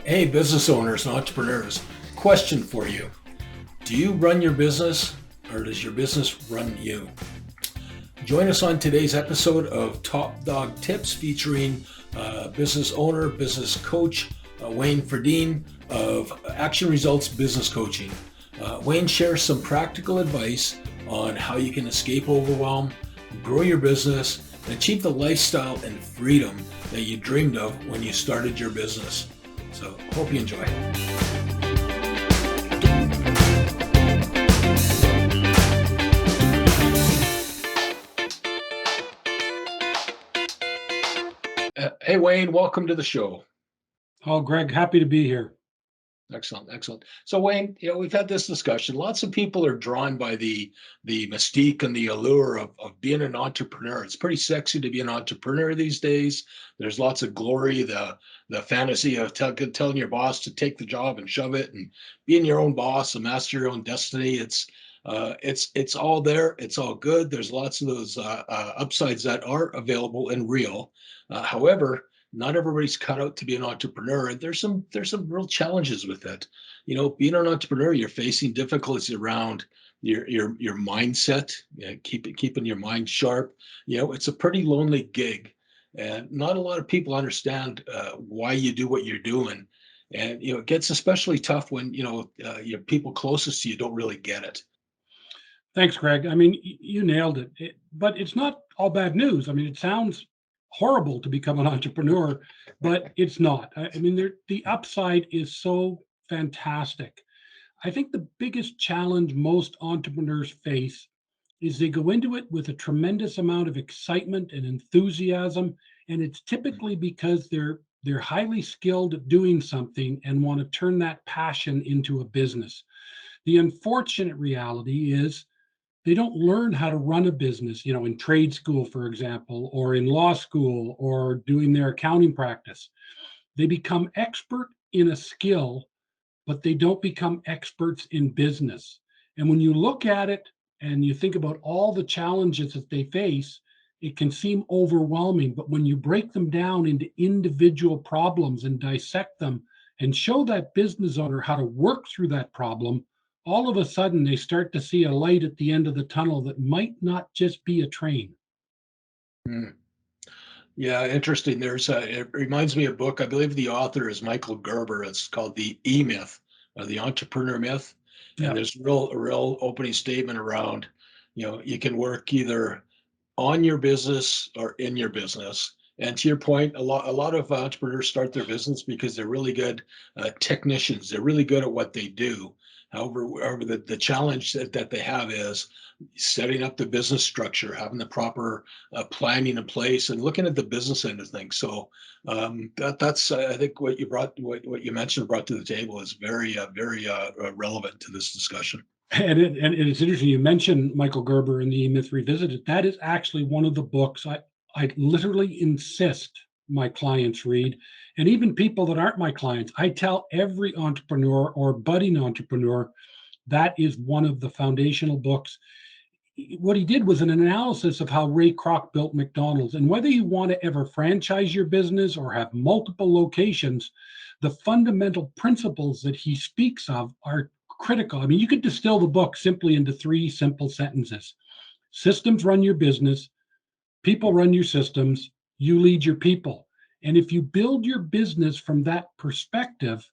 Hey, business owners and entrepreneurs, question for you. Do you run your business or does your business run you? Join us on today's episode of Top Dog Tips featuring business owner, business coach, Wayne Fredin of Action Results Business Coaching. Wayne shares some practical advice on how you can escape overwhelm, grow your business, and achieve the lifestyle and freedom that you dreamed of when you started your business. So, hope you enjoy. Hey, Wayne, welcome to the show. Oh, Greg, happy to be here. Excellent, excellent. So, Wayne, we've had this discussion. Lots of people are drawn by the mystique and the allure of being an entrepreneur. It's pretty sexy to be an entrepreneur these days. There's lots of glory, the fantasy of telling your boss to take the job and shove it, and being your own boss and master your own destiny. It's all there. It's all good. There's lots of those upsides that are available and real. However, not everybody's cut out to be an entrepreneur, and there's some real challenges with it. Being an entrepreneur, you're facing difficulties around your mindset, keeping your mind sharp. It's a pretty lonely gig, and not a lot of people understand why you do what you're doing. And it gets especially tough when your people closest to you don't really get it. Thanks, Greg. I mean, you nailed it. But it's not all bad news. I mean, it sounds horrible to become an entrepreneur, but it's not. I mean, the upside is so fantastic. I think the biggest challenge most entrepreneurs face is they go into it with a tremendous amount of excitement and enthusiasm, and it's typically because they're highly skilled at doing something and want to turn that passion into a business. The unfortunate reality is they don't learn how to run a business, in trade school, for example, or in law school, or doing their accounting practice. They become expert in a skill, but they don't become experts in business. And when you look at it and you think about all the challenges that they face, it can seem overwhelming. But when you break them down into individual problems and dissect them and show that business owner how to work through that problem, all of a sudden they start to see a light at the end of the tunnel that might not just be a train. Hmm. Yeah, interesting. It reminds me of a book. I believe the author is Michael Gerber. It's called The E Myth, or the Entrepreneur Myth. And Yeah. there's a real opening statement around, you can work either on your business or in your business. And to your point, a lot of entrepreneurs start their business because they're really good technicians. They're really good at what they do. However, the challenge that they have is setting up the business structure, having the proper planning in place, and looking at the business end of things. So that's I think what you mentioned brought to the table is very relevant to this discussion. And it's interesting. You mentioned Michael Gerber in the Myth Revisited. That is actually one of the books I literally insist my clients read. And even people that aren't my clients, I tell every entrepreneur or budding entrepreneur that is one of the foundational books. What he did was an analysis of how Ray Kroc built McDonald's. And whether you want to ever franchise your business or have multiple locations, the fundamental principles that he speaks of are critical. I mean, you could distill the book simply into three simple sentences: systems run your business, people run your systems, you lead your people. And if you build your business from that perspective,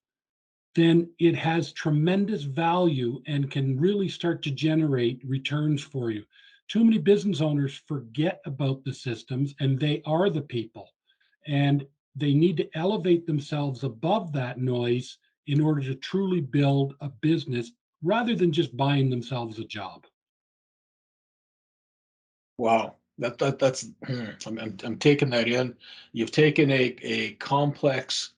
then it has tremendous value and can really start to generate returns for you. Too many business owners forget about the systems, and they are the people. And they need to elevate themselves above that noise in order to truly build a business rather than just buying themselves a job. Wow, that's I'm taking that in. You've taken a complex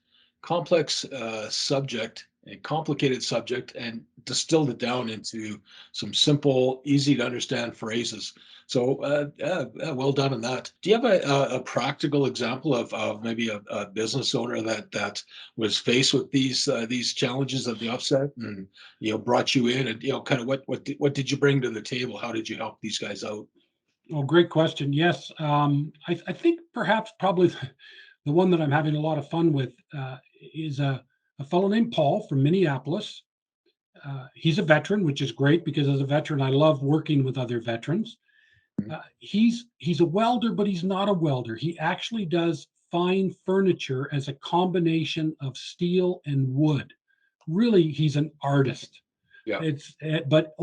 subject, a complicated subject, and distilled it down into some simple, easy to understand phrases. So, yeah, well done on that. Do you have a practical example of maybe a business owner that was faced with these challenges at the offset, and brought you in, and kind of what did you bring to the table? How did you help these guys out? Oh, great question. Yes. I think perhaps probably the one that I'm having a lot of fun with is a fellow named Paul from Minneapolis. He's a veteran, which is great because as a veteran, I love working with other veterans. He's a welder, but he's not a welder. He actually does fine furniture as a combination of steel and wood. Really, he's an artist. Yeah. But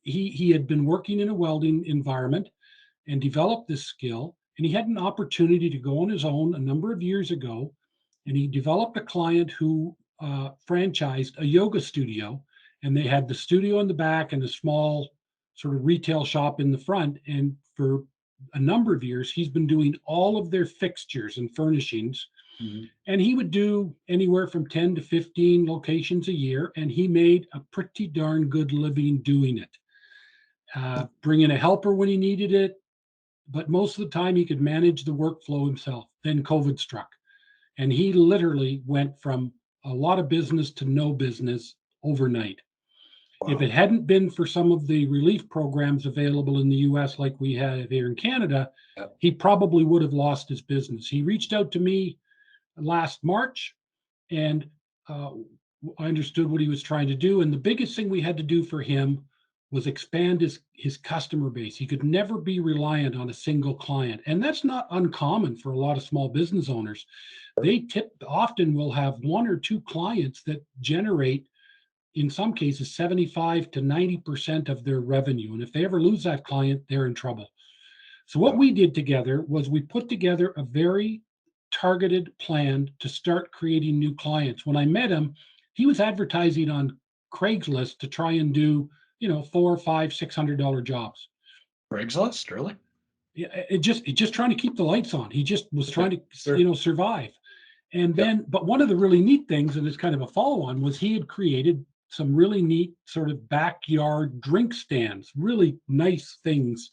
he had been working in a welding environment and developed this skill. And he had an opportunity to go on his own a number of years ago, and he developed a client who franchised a yoga studio, and they had the studio in the back and a small sort of retail shop in the front. And for a number of years, he's been doing all of their fixtures and furnishings. And he would do anywhere from 10 to 15 locations a year, and he made a pretty darn good living doing it. Bring in a helper when he needed it, but most of the time he could manage the workflow himself. Then COVID struck, and he literally went from a lot of business to no business overnight. Wow. If it hadn't been for some of the relief programs available in the US like we have here in Canada, he probably would have lost his business. He reached out to me last March, and I understood what he was trying to do. And the biggest thing we had to do for him was expand his customer base. He could never be reliant on a single client. And that's not uncommon for a lot of small business owners. They often will have one or two clients that generate, in some cases, 75 to 90% of their revenue. And if they ever lose that client, they're in trouble. So what we did together was we put together a very targeted plan to start creating new clients. When I met him, he was advertising on Craigslist to try and do, $400, $500, $600 jobs. Craigslist, really? Yeah, it just trying to keep the lights on. He just was trying to, survive. And then, but one of the really neat things, and it's kind of a follow-on, was he had created some really neat sort of backyard drink stands, really nice things,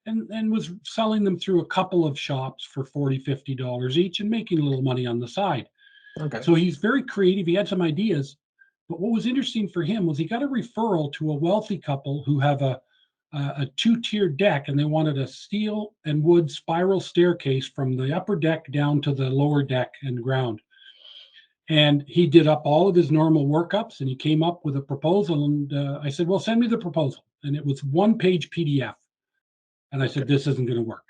and was selling them through a couple of shops for $40, $50 each and making a little money on the side. Okay. So he's very creative. He had some ideas. But what was interesting for him was he got a referral to a wealthy couple who have a two-tier deck, and they wanted a steel and wood spiral staircase from the upper deck down to the lower deck and ground. And he did up all of his normal workups, and he came up with a proposal. And I said, well, send me the proposal. And it was one-page PDF. And I said, this isn't going to work.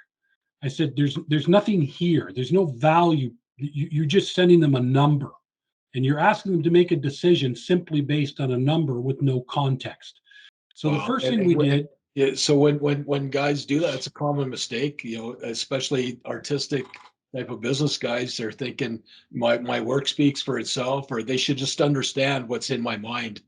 I said, there's nothing here. There's no value. You're just sending them a number, and you're asking them to make a decision simply based on a number with no context. So the first thing we did. Yeah. So when guys do that, it's a common mistake, especially artistic type of business guys. They're thinking my work speaks for itself, or they should just understand what's in my mind.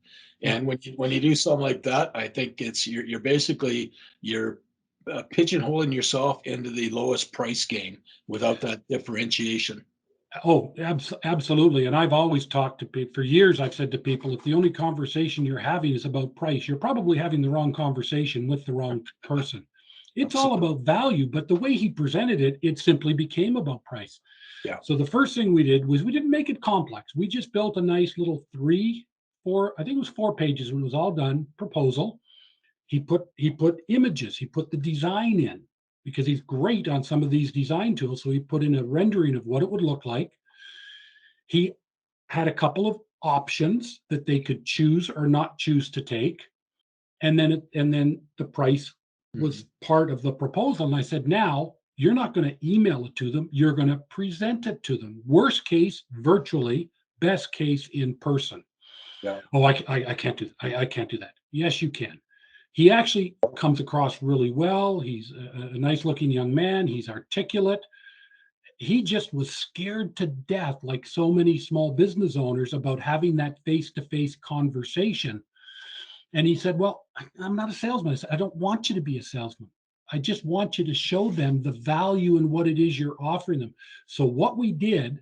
And when you do something like that, I think you're basically pigeonholing yourself into the lowest price game without that differentiation. Oh, absolutely. And I've always talked to people for years. I've said to people, if the only conversation you're having is about price, you're probably having the wrong conversation with the wrong person. It's all about value, but the way he presented it, it simply became about price. Yeah. So the first thing we did was we didn't make it complex. We just built a nice little I think it was 4 pages when it was all done, proposal. He put images, he put the design in, because he's great on some of these design tools. So he put in a rendering of what it would look like. He had a couple of options that they could choose or not choose to take. And then the price was part of the proposal. And I said, now you're not going to email it to them. You're going to present it to them. Worst case, virtually. Best case, in person. Yeah. Oh, I can't do that. I can't do that. Yes, you can. He actually comes across really well. He's a nice looking young man. He's articulate. He just was scared to death, like so many small business owners, about having that face-to-face conversation. And he said, well, I'm not a salesman. I said, I don't want you to be a salesman. I just want you to show them the value in what it is you're offering them. So what we did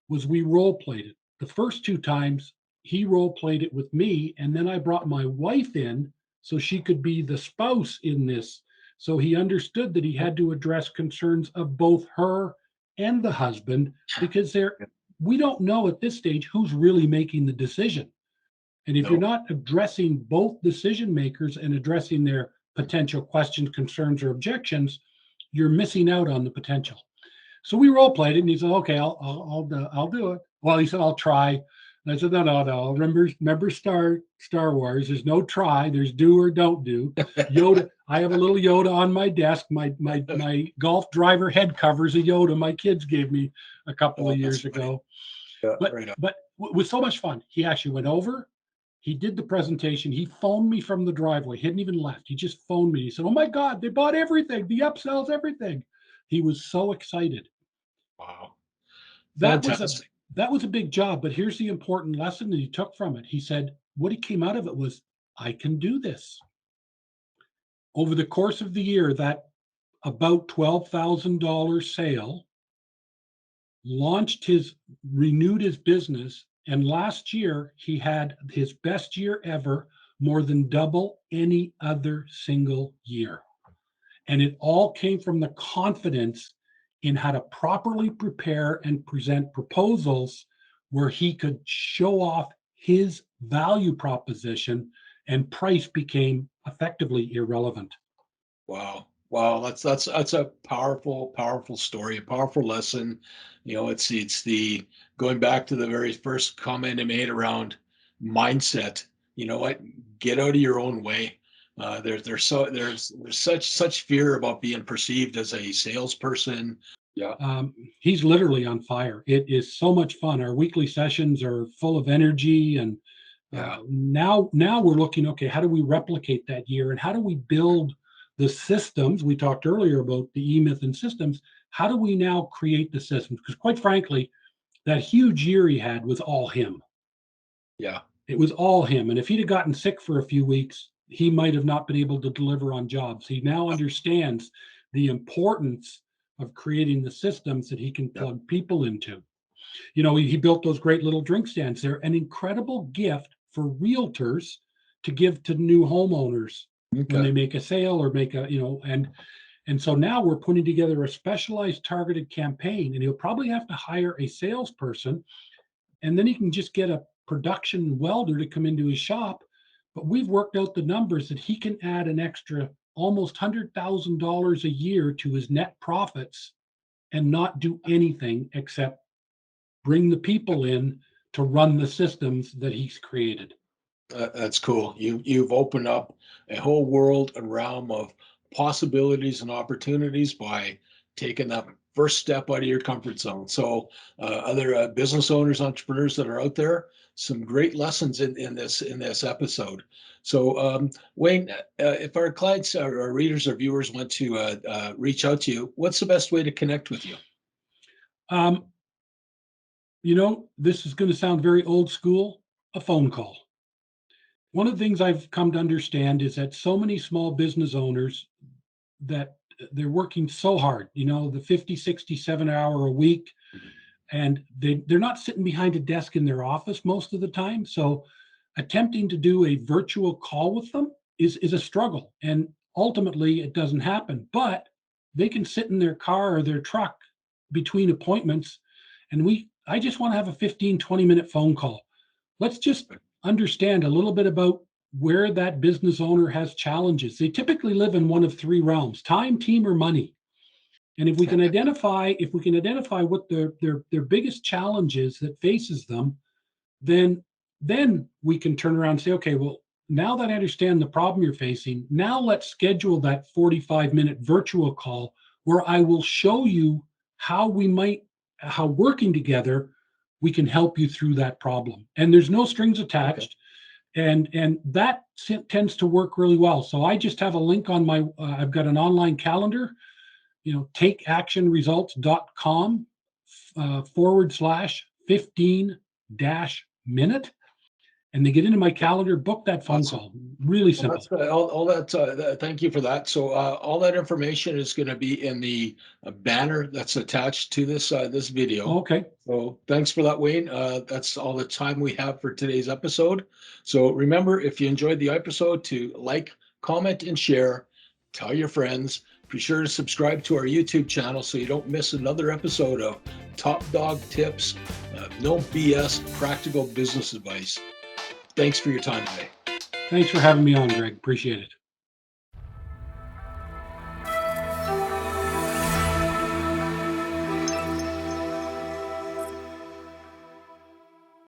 was we role-played it. The first 2 times, he role-played it with me, and then I brought my wife in so she could be the spouse in this. So he understood that he had to address concerns of both her and the husband, because we don't know at this stage who's really making the decision. And if you're not addressing both decision makers and addressing their potential questions, concerns, or objections, you're missing out on the potential. So we role played it, and he said, okay, I'll do it. Well, he said, I'll try. And I said, no. Remember Star Wars. There's no try. There's do or don't do. Yoda. I have a little Yoda on my desk. My golf driver head covers a Yoda my kids gave me a couple Oh, of that's years funny. ago. Yeah, But right on. it was so much fun. He actually went over. He did the presentation. He phoned me from the driveway. He hadn't even left. He just phoned me. He said, "Oh my God, they bought everything. The upsells, everything." He was so excited. Wow. That was a Fantastic. that was a big job. But here's the important lesson that he took from it. He said, what he came out of it was, I can do this. Over the course of the year, that about $12,000 sale renewed his business. And last year, he had his best year ever, more than double any other single year. And it all came from the confidence in how to properly prepare and present proposals where he could show off his value proposition, and price became effectively irrelevant. Wow. Wow. That's a powerful story, a powerful lesson. It's the going back to the very first comment I made around mindset. You know what? Get out of your own way. There's such fear about being perceived as a salesperson. Yeah. He's literally on fire. It is so much fun. Our weekly sessions are full of energy, and Yeah. now we're looking, okay, how do we replicate that year, and how do we build the systems? We talked earlier about the E-Myth and systems. How do we now create the systems? Because quite frankly, that huge year he had was all him. Yeah. It was all him. And if he'd have gotten sick for a few weeks, he might have not been able to deliver on jobs. He now understands the importance of creating the systems that he can Yeah. plug people into. He built those great little drink stands. They're an incredible gift for realtors to give to new homeowners when Okay. they make a sale or make and so now we're putting together a specialized targeted campaign, and he'll probably have to hire a salesperson, and then he can just get a production welder to come into his shop. But we've worked out the numbers that he can add an extra almost $100,000 a year to his net profits and not do anything except bring the people in to run the systems that he's created. That's cool. You've opened up a whole world and realm of possibilities and opportunities by taking that first step out of your comfort zone. So, other business owners, entrepreneurs that are out there, some great lessons in this episode. So, Wayne, if our clients, or our readers, or viewers want to reach out to you, what's the best way to connect with you? Um, this is going to sound very old school, a phone call. One of the things I've come to understand is that so many small business owners, that they're working so hard, the 50, 60, 7 hour a week, and they're not sitting behind a desk in their office most of the time. So attempting to do a virtual call with them is a struggle. And ultimately it doesn't happen. But they can sit in their car or their truck between appointments, and I just want to have a 15, 20-minute phone call. Let's just understand a little bit about where that business owner has challenges. They typically live in one of three realms: time, team, or money. And if we can identify what their biggest challenges that faces them, then we can turn around and say, okay, well, now that I understand the problem you're facing, now let's schedule that 45-minute virtual call where I will show you how working together we can help you through that problem. And there's no strings attached. And that tends to work really well. So I just have a link on I've got an online calendar, takeactionresults.com /15-minute. And they get into my calendar, book that phone Awesome. call. Really Well, simple. that's all that. Thank you for that. So, all that information is going to be in the banner that's attached to this video. Okay. So, thanks for that, Wayne. That's all the time we have for today's episode. So, remember, if you enjoyed the episode, to like, comment, and share. Tell your friends. Be sure to subscribe to our YouTube channel so you don't miss another episode of Top Dog Tips, no BS, practical business advice. Thanks for your time today. Thanks for having me on, Greg. Appreciate it.